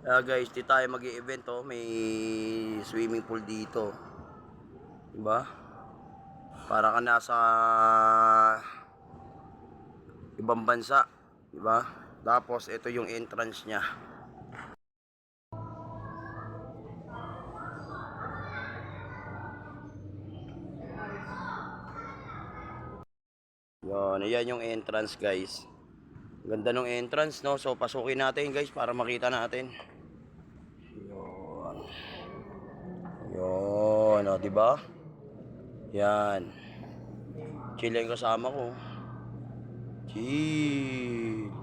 Guys, di tayo mag-i-event oh. May swimming pool dito. Diba? Para ka nasa ibang bansa. Diba? Tapos, ito yung entrance niya. Ayan yung entrance guys. Ganda ng entrance no. So, pasukin natin guys para makita natin. Yun, o, diba? Yan. Chill yung kasama ko. Chill.